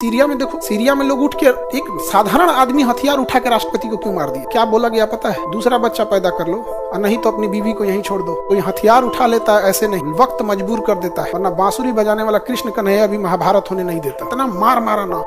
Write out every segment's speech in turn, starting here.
Syria में देखो, Syria में लोग उठ के एक साधारण आदमी हथियार उठा के राष्ट्रपति को क्यों मार दिया? क्या बोला गया पता है? दूसरा बच्चा पैदा कर लो और नहीं तो अपनी बीवी को यहीं छोड़ दो। कोई हथियार उठा लेता है, ऐसे नहीं, वक्त मजबूर कर देता है। वरना बांसुरी बजाने वाला कृष्ण कन्हैया भी महाभारत होने नहीं देता। इतना मार मारा ना।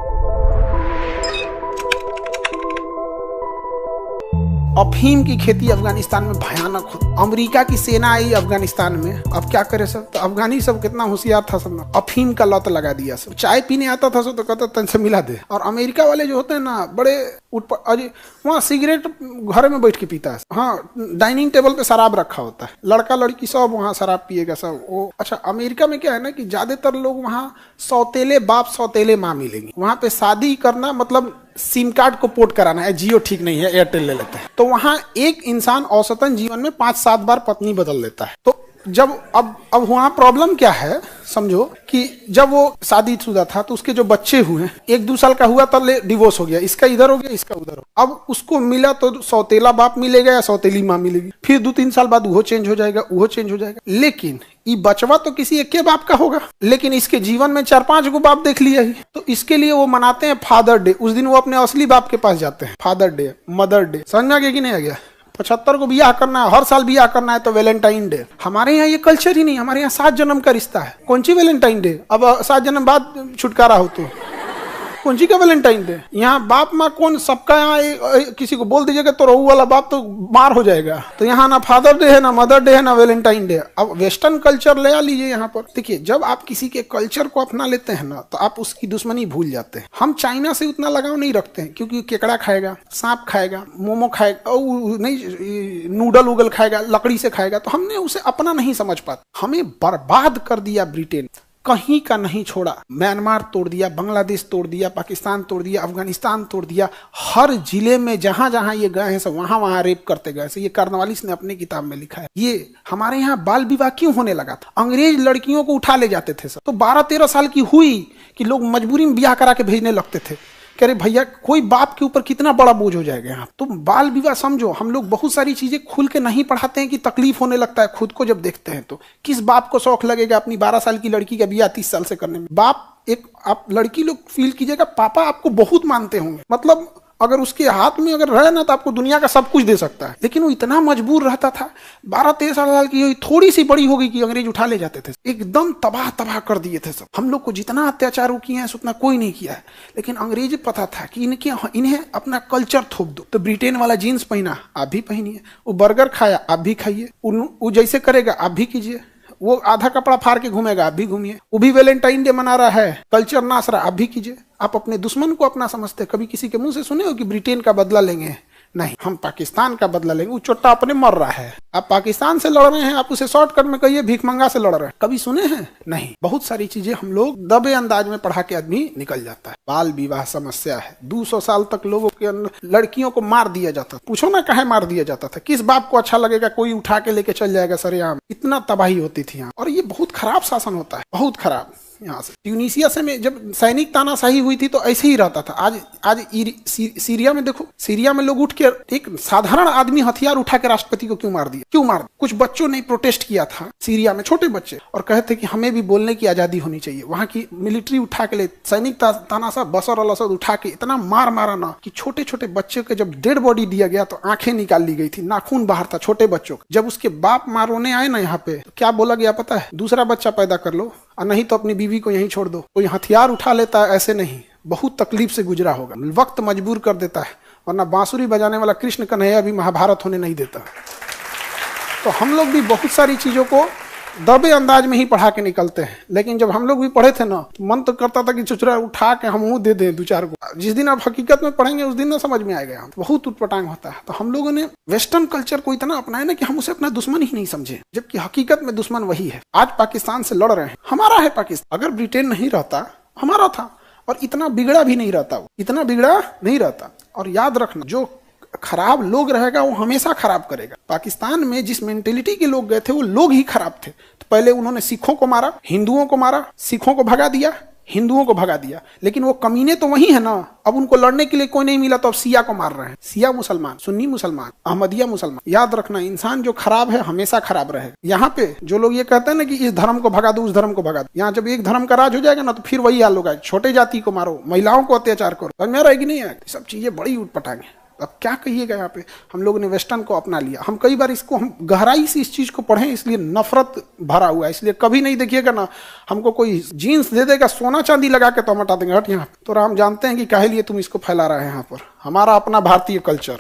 अफीम की खेती अफगानिस्तान में भयानक हो। अमेरिका की सेना आई अफगानिस्तान में, अब क्या करे सब? तो अफगानी सब कितना होशियार था, सब ना अफीम का लत लगा दिया। सब चाय पीने आता था सब तो कहता तन से मिला दे। और अमेरिका वाले जो होते हैं ना, बड़े वहाँ सिगरेट घर में बैठ के पीता है। हाँ, डाइनिंग टेबल पे शराब रखा होता है, लड़का लड़की सब वहाँ शराब पिएगा सब। वो अच्छा, अमेरिका में क्या है ना कि ज्यादातर लोग वहाँ सौतेले बाप सौतेले माँ मिलेंगे। वहाँ पे शादी करना मतलब सिम कार्ड को पोर्ट कराना है, जियो ठीक नहीं है एयरटेल ले लेते हैं। तो वहाँ एक इंसान औसतन जीवन में 5-7 बार पत्नी बदल लेता है। तो जब अब वहाँ प्रॉब्लम क्या है समझो कि जब वो शादीशुदा था तो उसके जो बच्चे हुए 1-2 साल का हुआ तब डिवोर्स हो गया, इसका इधर हो गया इसका उधर हो। अब उसको मिला तो सौतेला बाप मिलेगा या सौतेली माँ मिलेगी, फिर 2-3 साल बाद वो चेंज हो जाएगा, वो चेंज हो जाएगा। लेकिन ये बचवा तो किसी एक के बाप का होगा, लेकिन इसके जीवन में 4-5 गो बाप देख लिया ही। तो इसके लिए वो मनाते हैं फादर डे। उस दिन वो अपने असली बाप के पास जाते हैं। फादर डे, मदर डे, समझ में आ गया कि नहीं आ गया? 75 को बियाह करना है, हर साल बियाह करना है तो वैलेंटाइन डे। हमारे यहाँ ये कल्चर ही नहीं। हमारे यहाँ 7 जन्म का रिश्ता है। कौन सी वैलेंटाइन डे? अब 7 जन्म बाद छुटकारा हो तो कौन सी का वैलेंटाइन डे? यहाँ बाप माँ कौन सबका, यहाँ किसी को बोल दीजिएगा तो रहू वाला बाप तो मार हो जाएगा। तो यहाँ ना फादर डे है, ना मदर डे है, ना वैलेंटाइन डे। अब वेस्टर्न कल्चर ले आ लीजिए यहाँ पर। देखिए, जब आप किसी के कल्चर को अपना लेते हैं ना तो आप उसकी दुश्मनी भूल जाते हैं। हम चाइना से उतना लगाव नहीं रखते हैं क्योंकि केकड़ा खाएगा, सांप खाएगा, मोमो खाएगा, नहीं नूडल उगल खाएगा, लकड़ी से खाएगा, तो हमने उसे अपना नहीं समझ पाते। हमें बर्बाद कर दिया ब्रिटेन, कहीं का नहीं छोड़ा। म्यांमार तोड़ दिया, बांग्लादेश तोड़ दिया, पाकिस्तान तोड़ दिया, अफगानिस्तान तोड़ दिया। हर जिले में जहां जहां ये गए हैं सब वहां रेप करते गए। ये कार्नवालिस ने अपनी किताब में लिखा है। ये हमारे यहाँ बाल विवाह क्यों होने लगा था? अंग्रेज लड़कियों को उठा ले जाते थे सब, तो 12-13 साल की हुई कि लोग मजबूरी में ब्याह करा के भेजने लगते थे। कह रहे भैया कोई बाप के ऊपर कितना बड़ा बोझ हो जाएगा यहाँ। तो बाल विवाह समझो, हम लोग बहुत सारी चीजें खुल के नहीं पढ़ाते हैं कि तकलीफ होने लगता है खुद को जब देखते हैं। तो किस बाप को शौक लगेगा अपनी 12 साल की लड़की का ब्याह 30 साल से करने में? बाप एक आप लड़की लोग फील कीजिएगा, पापा आपको बहुत मानते होंगे, मतलब अगर उसके हाथ में अगर रहे ना तो आपको दुनिया का सब कुछ दे सकता है। लेकिन वो इतना मजबूर रहता था। 12-13 साल की हुई, थोड़ी सी बड़ी हो गई कि अंग्रेज उठा ले जाते थे, एकदम तबाह कर दिए थे सब। हम लोग को जितना अत्याचार किए हैं उतना कोई नहीं किया है। लेकिन अंग्रेज पता था कि इन्हें अपना कल्चर थोप दो। तो ब्रिटेन वाला जीन्स पहना, आप भी पहनिए। वो बर्गर खाया, आप भी खाइए। वो जैसे करेगा आप भी कीजिए। वो आधा कपड़ा फाड़ के घूमेगा, आप भी घूमिए। वो भी वैलेंटाइन डे मना रहा है, कल्चर नाच रहा, आप भी कीजिए। आप अपने दुश्मन को अपना समझते। कभी किसी के मुंह से सुने हो कि ब्रिटेन का बदला लेंगे? नहीं, हम पाकिस्तान का बदला लेंगे। वो चोट्टा अपने मर रहा है, आप पाकिस्तान से लड़ रहे हैं, आप उसे शॉर्टकट में कहिए भिखमंगा से लड़ रहे हैं। कभी सुने हैं? नहीं। बहुत सारी चीजें हम लोग दबे अंदाज में पढ़ा के आदमी निकल जाता है। बाल विवाह समस्या है। 200 साल तक लोगों के अंदर लड़कियों को मार दिया जाता। पूछो ना काहे मार दिया जाता था? किस बाप को अच्छा लगेगा कोई उठा के लेके चल जाएगा सरेआम? इतना तबाही होती थी यहाँ। और ये बहुत खराब शासन होता है, बहुत खराब। यहाँ से ट्यूनीसिया से में जब सैनिक तानाशाही हुई थी तो ऐसे ही रहता था। आज सीरिया में देखो, सीरिया में लोग उठ के एक साधारण आदमी हथियार उठा के राष्ट्रपति को क्यों मार दिया? क्यों मार? कुछ बच्चों ने प्रोटेस्ट किया था सीरिया में, छोटे बच्चे, और कहते कि हमें भी बोलने की आजादी होनी चाहिए। वहां की मिलिट्री उठा के ले, सैनिक तानाशाह बशर अल असद उठा के इतना मार मारा ना कि छोटे छोटे बच्चे के जब डेड बॉडी दिया गया तो आंखें निकाल ली गई थी, नाखून बाहर था छोटे बच्चों का। जब उसके बाप मारोने आए ना यहाँ पे, तो क्या बोला गया पता है? दूसरा बच्चा पैदा कर लो और नहीं तो अपनी बीवी को यहीं छोड़ दो। कोई हथियार उठा लेता है, ऐसे नहीं, बहुत तकलीफ से गुजरा होगा। वक्त मजबूर कर देता है। वरना बांसुरी बजाने वाला कृष्ण कन्हैया भी महाभारत होने नहीं देता। तो हम लोग भी बहुत सारी चीजों को दबे अंदाज में ही पढ़ा के निकलते हैं। लेकिन जब हम लोग भी पढ़े थे ना तो मन तो करता था कि चुचरा उठा के हम दे दें 2-4 को। जिस दिन आप हकीकत में पढ़ेंगे उस दिन ना समझ में आएगा। बहुत उटपटांग होता है। तो हम लोगों ने वेस्टर्न कल्चर को इतना अपनाया ना कि हम उसे अपना दुश्मन ही नहीं समझे, जबकि हकीकत में दुश्मन वही है। आज पाकिस्तान से लड़ रहे हैं, हमारा है पाकिस्तान। अगर ब्रिटेन नहीं रहता, हमारा था, और इतना बिगड़ा भी नहीं रहता, वो इतना बिगड़ा नहीं रहता। और याद रखना, जो खराब लोग रहेगा वो हमेशा खराब करेगा। पाकिस्तान में जिस मेंटेलिटी के लोग गए थे वो लोग ही खराब थे। तो पहले उन्होंने सिखों को मारा, हिंदुओं को मारा, सिखों को भगा दिया, हिंदुओं को भगा दिया, लेकिन वो कमीने तो वही है ना। अब उनको लड़ने के लिए कोई नहीं मिला तो अब सिया को मार रहे हैं। सिया मुसलमान, सुन्नी मुसलमान, अहमदिया मुसलमान। याद रखना, इंसान जो खराब है हमेशा खराब रहेगा। यहाँ पे जो लोग ये कहते हैं ना कि इस धर्म को भगा दो, उस धर्म को भगा दो, यहाँ जब एक धर्म का राज हो जाएगा ना तो फिर वही हाल होगा। छोटे जाति को मारो, महिलाओं को अत्याचार करो, समझ में आ रहा है कि नहीं है? सब चीजें बड़ी उटपटांग है। अब क्या कहिएगा, यहाँ पे हम लोगों ने वेस्टर्न को अपना लिया। हम कई बार इसको हम गहराई से इस चीज को पढ़ें, इसलिए नफरत भरा हुआ है। इसलिए कभी नहीं देखिएगा ना हमको कोई जीन्स दे देगा सोना चांदी लगा के तो हम हटा देंगे, हट यहाँ। तो हम जानते हैं कि काहे लिए तुम इसको फैला रहे हैं यहाँ पर, हमारा अपना भारतीय कल्चर।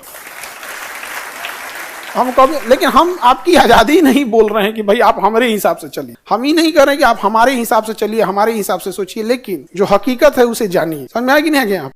हम कभी, लेकिन हम आपकी आजादी नहीं बोल रहे हैं कि भाई आप हमारे हिसाब से चलिए। हम ही नहीं कह रहे कि आप हमारे हिसाब से चलिए, हमारे हिसाब से सोचिए, लेकिन जो हकीकत है उसे जानिए। समझ में आया कि नहीं आ गया?